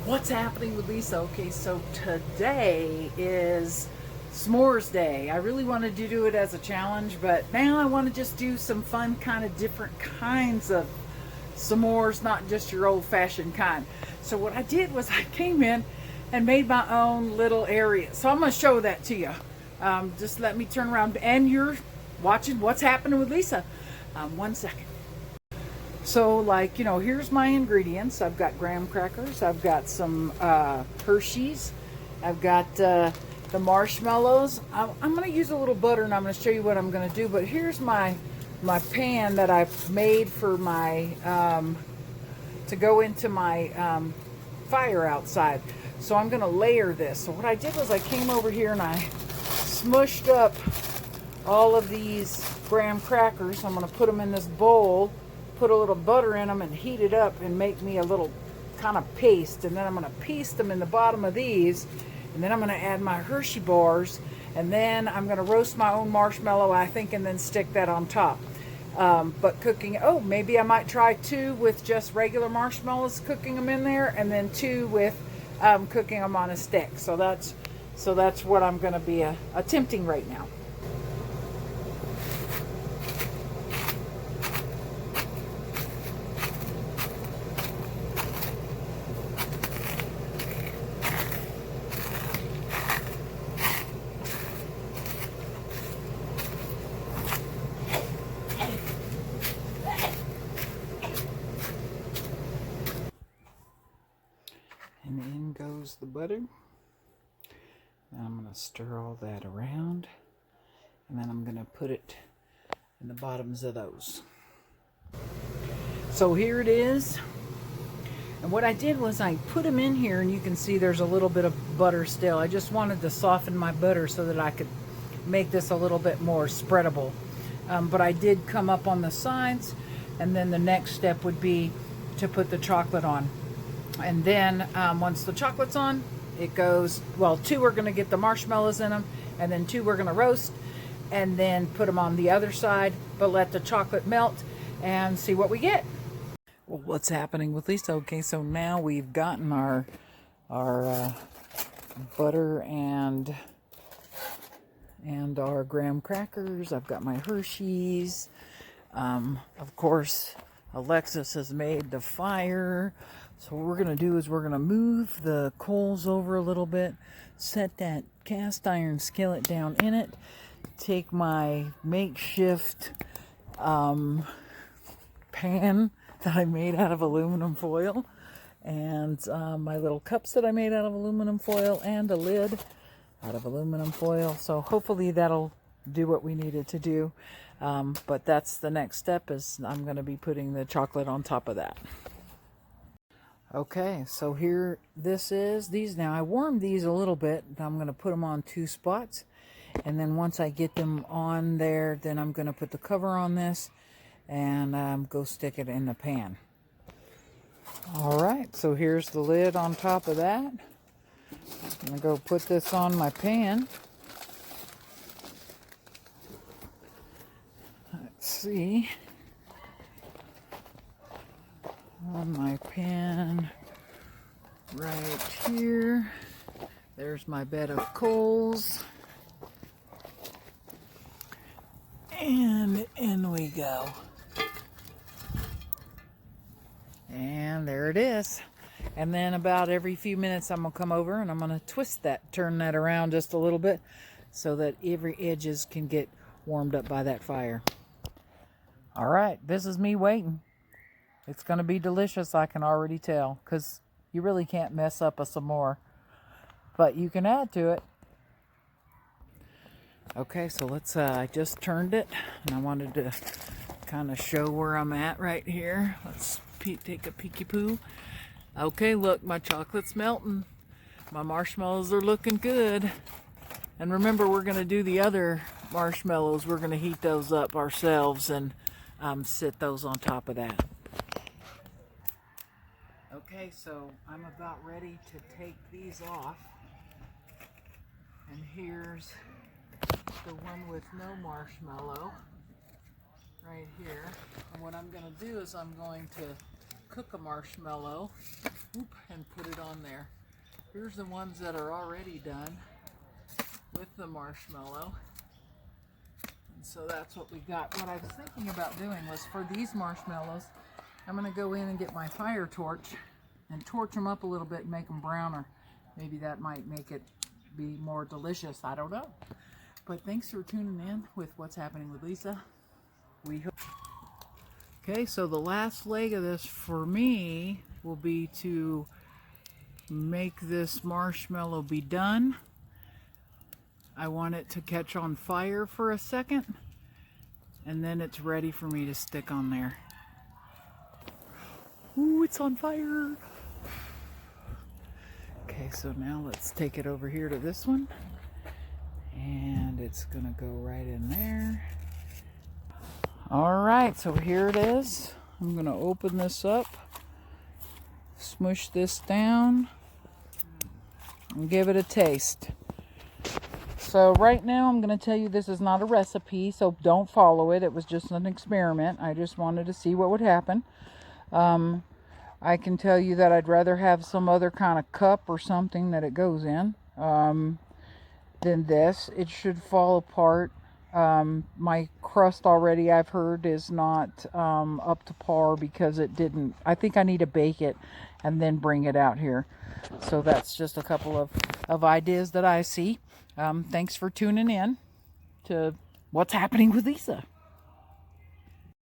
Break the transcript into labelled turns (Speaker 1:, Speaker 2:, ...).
Speaker 1: What's happening with Lisa? Okay, so today is s'mores day. I really wanted to do it as a challenge, but now I want to just do some fun, kind of different kinds of s'mores, not just your old-fashioned kind. So what I did was I came in and made my own little area. So I'm going to show that to you. Just let me turn around, and you're watching What's Happening with Lisa. 1 second. So, like, here's my ingredients. I've got graham crackers. I've got some Hershey's. I've got the marshmallows. I'm going to use a little butter, and I'm going to show you what I'm going to do. But here's my pan that I've made for my to go into my fire outside. So I'm going to layer this. So what I did was I came over here and I smushed up all of these graham crackers. I'm going to put them in this bowl, put a little butter in them, and heat it up and make me a little kind of paste. And then I'm going to paste them in the bottom of these, and then I'm going to add my Hershey bars, and then I'm going to roast my own marshmallow, I think, and then stick that on top. But cooking, maybe I might try 2 with just regular marshmallows, cooking them in there, and then 2 with cooking them on a stick. So that's what I'm going to be attempting right now. And in goes the butter. Now I'm going to stir all that around, and then I'm going to put it in the bottoms of those. So here it is. And what I did was I put them in here, and you can see there's a little bit of butter still. I just wanted to soften my butter so that I could make this a little bit more spreadable. But I did come up on the sides, and then the next step would be to put the chocolate on. And then once the chocolate's on, it goes, 2 are going to get the marshmallows in them, and then 2 we're going to roast, and then put them on the other side, but let the chocolate melt and see what we get. Well, what's happening with Lisa? Okay, so now we've gotten our butter and our graham crackers. I've got my Hershey's. Of course, Alexis has made the fire. So what we're going to do is we're going to move the coals over a little bit, set that cast iron skillet down in it, take my makeshift pan that I made out of aluminum foil, and my little cups that I made out of aluminum foil, and a lid out of aluminum foil. So hopefully that'll do what we needed to do. But that's the next step, is I'm going to be putting the chocolate on top of that. Okay, so here this is. Now I warmed these a little bit. I'm going to put them on 2 spots. And then once I get them on there, then I'm going to put the cover on this and go stick it in the pan. Alright, so here's the lid on top of that. I'm going to go put this on my pan. Let's see. On my pan right here. There's my bed of coals. And in we go. And there it is. And then about every few minutes I'm going to come over and I'm going to twist that, turn that around just a little bit so that every edges can get warmed up by that fire. All right, this is me waiting. It's going to be delicious, I can already tell, because you really can't mess up a s'more. But you can add to it. Okay, so let's, I just turned it, and I wanted to kind of show where I'm at right here. Let's take a peeky-poo. Okay, look, my chocolate's melting. My marshmallows are looking good. And remember, we're going to do the other marshmallows. We're going to heat those up ourselves and sit those on top of that. Okay, so I'm about ready to take these off. And here's the one with no marshmallow right here. And what I'm going to do is I'm going to cook a marshmallow and put it on there. Here's the ones that are already done with the marshmallow. And so that's what we got. What I was thinking about doing was for these marshmallows, I'm going to go in and get my fire torch and torch them up a little bit and make them browner. Maybe that might make it be more delicious. I don't know. But thanks for tuning in with What's Happening with Lisa. We hope. Okay, so the last leg of this for me will be to make this marshmallow be done. I want it to catch on fire for a second, and then it's ready for me to stick on there. Ooh, it's on fire. Okay, so now let's take it over here to this one, and it's gonna go right in there. All right, so here it is. I'm gonna open this up, smush this down, and give it a taste. So right now I'm going to tell you this is not a recipe, so don't follow it. It was just an experiment. I just wanted to see what would happen. I can tell you that I'd rather have some other kind of cup or something that it goes in than this. It should fall apart. My crust already, I've heard, is not up to par because it didn't. I think I need to bake it and then bring it out here. So that's just a couple of ideas that I see. Thanks for tuning in to What's Happening with Lisa.